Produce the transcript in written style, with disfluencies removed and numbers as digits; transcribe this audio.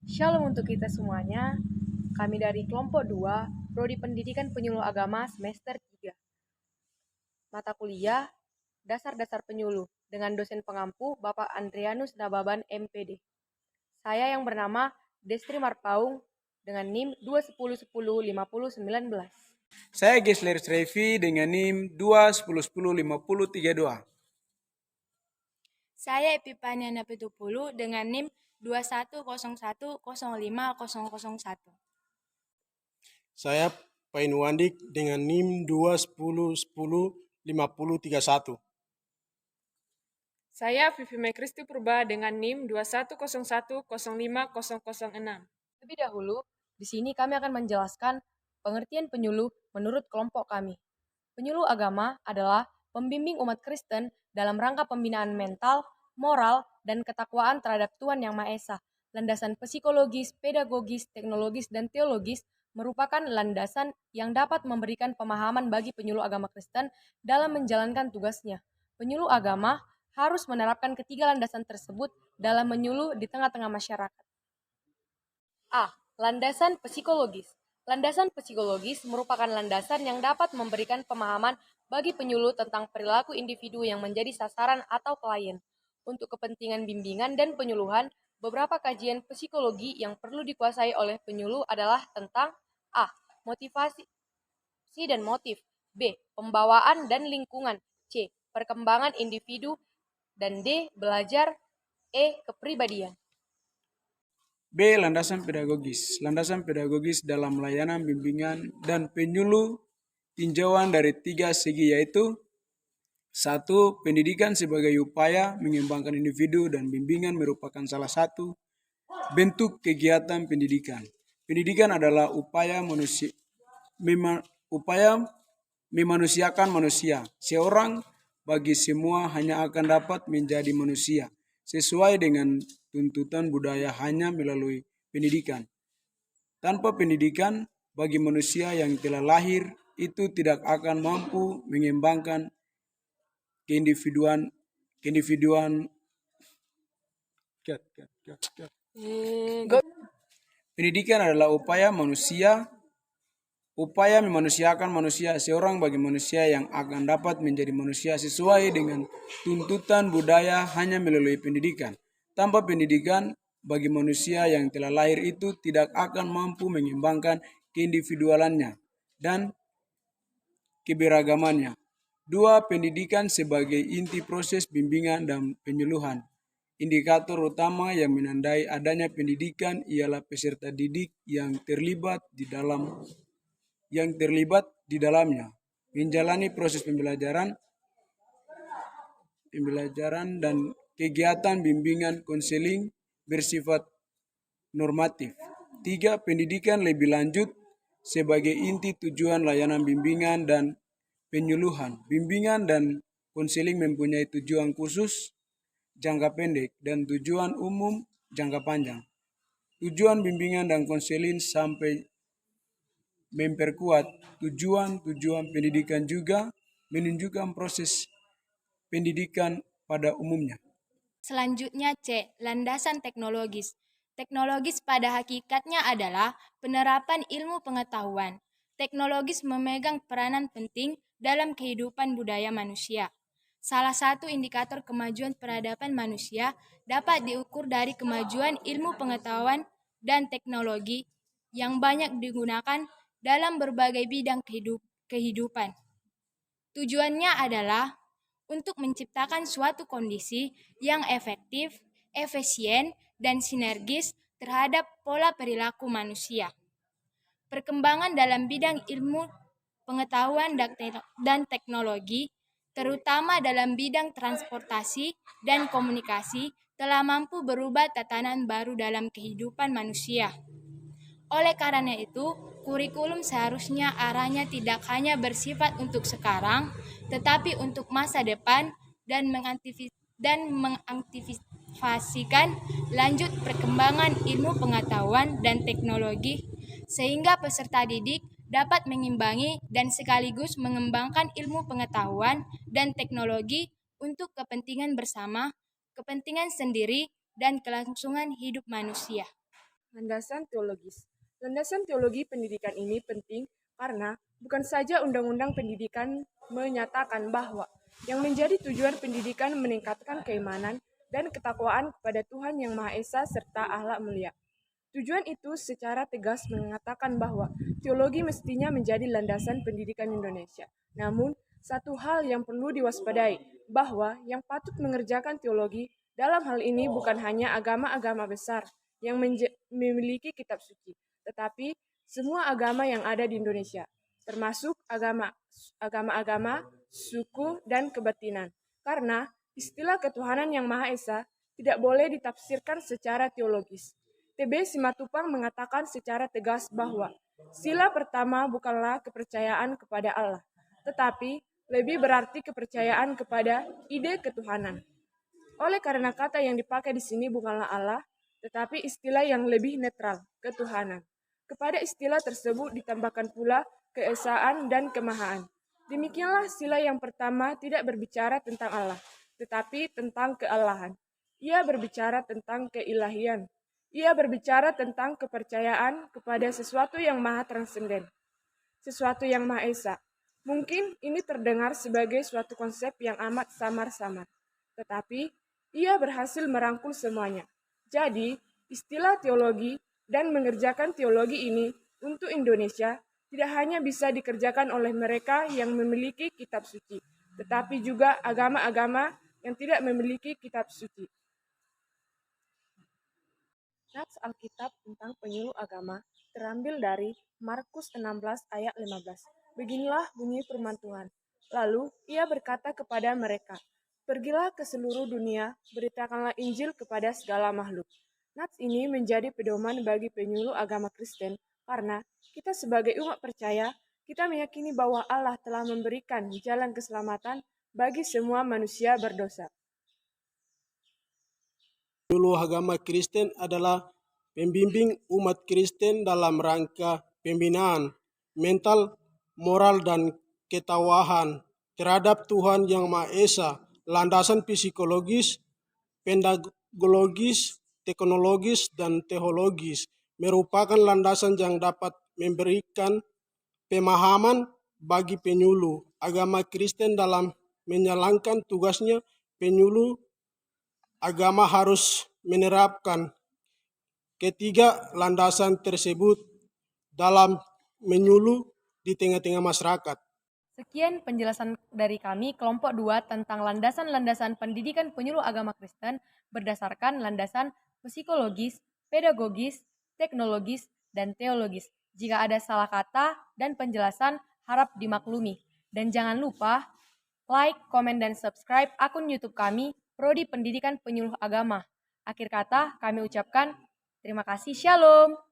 Shalom untuk kita semuanya. Kami dari kelompok 2, Prodi Pendidikan Penyuluh Agama semester 3. Mata kuliah Dasar-Dasar Penyuluh dengan dosen pengampu Bapak Andrianus Nababan MPD. Saya yang bernama Destri Marpaung dengan NIM 210105019. Saya Gesler Srevi dengan NIM 210105032. Saya Epipania Napitupulu dengan NIM 2101050001. Saya Painuandik dengan NIM 210105031. Saya Vivi Mekristi Purba dengan NIM 2101050006. Lebih dahulu, di sini kami akan menjelaskan pengertian penyuluh menurut kelompok kami. Penyuluh agama adalah pembimbing umat Kristen dalam rangka pembinaan mental, moral, dan ketakwaan terhadap Tuhan Yang Maha Esa. Landasan psikologis, pedagogis, teknologis, dan teologis merupakan landasan yang dapat memberikan pemahaman bagi penyuluh agama Kristen dalam menjalankan tugasnya. Penyuluh agama harus menerapkan ketiga landasan tersebut dalam menyuluh di tengah-tengah masyarakat. A. Landasan psikologis. Landasan psikologis merupakan landasan yang dapat memberikan pemahaman bagi penyuluh tentang perilaku individu yang menjadi sasaran atau klien. Untuk kepentingan bimbingan dan penyuluhan, beberapa kajian psikologi yang perlu dikuasai oleh penyuluh adalah tentang A. Motivasi dan motif. B. Pembawaan dan lingkungan. C. Perkembangan individu. Dan D. Belajar. E. Kepribadian. B. Landasan pedagogis. Landasan pedagogis dalam layanan bimbingan dan penyuluh tinjauan dari tiga segi, yaitu 1. Pendidikan sebagai upaya mengembangkan individu dan bimbingan merupakan salah satu bentuk kegiatan pendidikan. Pendidikan adalah upaya memanusiakan manusia. Seorang bagi semua hanya akan dapat menjadi manusia sesuai dengan tuntutan budaya hanya melalui pendidikan. Tanpa pendidikan, bagi manusia yang telah lahir itu tidak akan mampu mengembangkan keindividuan. Pendidikan adalah upaya memanusiakan manusia, seorang bagi manusia yang akan dapat menjadi manusia sesuai dengan tuntutan budaya hanya melalui pendidikan. Tanpa pendidikan, bagi manusia yang telah lahir itu tidak akan mampu mengembangkan keindividualannya dan keberagamannya. 2. Pendidikan sebagai inti proses bimbingan dan penyuluhan. Indikator utama yang menandai adanya pendidikan ialah peserta didik yang terlibat di dalamnya, menjalani proses pembelajaran dan kegiatan bimbingan konseling bersifat normatif. 3. Pendidikan lebih lanjut sebagai inti tujuan layanan bimbingan dan penyuluhan. Bimbingan dan konseling mempunyai tujuan khusus jangka pendek dan tujuan umum jangka panjang. Tujuan bimbingan dan konseling sampai memperkuat tujuan pendidikan juga menunjukkan proses pendidikan pada umumnya. Selanjutnya C. Landasan teknologis. Teknologis pada hakikatnya adalah penerapan ilmu pengetahuan. Teknologis memegang peranan penting dalam kehidupan budaya manusia. Salah satu indikator kemajuan peradaban manusia dapat diukur dari kemajuan ilmu pengetahuan dan teknologi yang banyak digunakan dalam berbagai bidang kehidupan. Tujuannya adalah untuk menciptakan suatu kondisi yang efektif, efisien, dan sinergis terhadap pola perilaku manusia. Perkembangan dalam bidang ilmu pengetahuan dan teknologi, terutama dalam bidang transportasi dan komunikasi, telah mampu berubah tatanan baru dalam kehidupan manusia. Oleh karena itu, kurikulum seharusnya arahnya tidak hanya bersifat untuk sekarang, tetapi untuk masa depan dan mengantisipasikan lanjut perkembangan ilmu pengetahuan dan teknologi sehingga peserta didik dapat mengimbangi dan sekaligus mengembangkan ilmu pengetahuan dan teknologi untuk kepentingan bersama, kepentingan sendiri, dan kelangsungan hidup manusia. Landasan teologis. Landasan teologi pendidikan ini penting karena bukan saja Undang-Undang Pendidikan menyatakan bahwa yang menjadi tujuan pendidikan meningkatkan keimanan dan ketakwaan kepada Tuhan Yang Maha Esa serta akhlak mulia. Tujuan itu secara tegas mengatakan bahwa teologi mestinya menjadi landasan pendidikan Indonesia. Namun, satu hal yang perlu diwaspadai, bahwa yang patut mengerjakan teologi dalam hal ini bukan hanya agama-agama besar yang memiliki kitab suci, tetapi semua agama yang ada di Indonesia, termasuk agama-agama, suku, dan kebatinan. Karena istilah ketuhanan yang Maha Esa tidak boleh ditafsirkan secara teologis. TB Simatupang mengatakan secara tegas bahwa sila pertama bukanlah kepercayaan kepada Allah, tetapi lebih berarti kepercayaan kepada ide ketuhanan. Oleh karena kata yang dipakai di sini bukanlah Allah, tetapi istilah yang lebih netral, ketuhanan. Kepada istilah tersebut ditambahkan pula keesaan dan kemahaan. Demikianlah sila yang pertama tidak berbicara tentang Allah, tetapi tentang keallahan. Ia berbicara tentang keilahian. Ia berbicara tentang kepercayaan kepada sesuatu yang maha transenden, sesuatu yang maha esa. Mungkin ini terdengar sebagai suatu konsep yang amat samar-samar, tetapi ia berhasil merangkul semuanya. Jadi, istilah teologi dan mengerjakan teologi ini untuk Indonesia tidak hanya bisa dikerjakan oleh mereka yang memiliki kitab suci, tetapi juga agama-agama yang tidak memiliki kitab suci. Nats Alkitab tentang penyuluh agama terambil dari Markus 16 ayat 15. Beginilah bunyi firman Tuhan. Lalu ia berkata kepada mereka, "Pergilah ke seluruh dunia, beritakanlah Injil kepada segala makhluk." Nats ini menjadi pedoman bagi penyuluh agama Kristen karena kita sebagai umat percaya, kita meyakini bahwa Allah telah memberikan jalan keselamatan bagi semua manusia berdosa. Penyuluh agama Kristen adalah pembimbing umat Kristen dalam rangka pembinaan mental, moral, dan ketakwaan terhadap Tuhan Yang Maha Esa. Landasan psikologis, pedagogis, teknologis, dan teologis merupakan landasan yang dapat memberikan pemahaman bagi penyuluh agama Kristen dalam menjalankan tugasnya. Penyuluh agama harus menerapkan ketiga landasan tersebut dalam menyuluh di tengah-tengah masyarakat. Sekian penjelasan dari kami kelompok 2 tentang landasan-landasan pendidikan penyuluh agama Kristen berdasarkan landasan psikologis, pedagogis, teknologis, dan teologis. Jika ada salah kata dan penjelasan harap dimaklumi. Dan jangan lupa like, komen, dan subscribe akun YouTube kami Prodi Pendidikan Penyuluh Agama. Akhir kata kami ucapkan terima kasih, Shalom.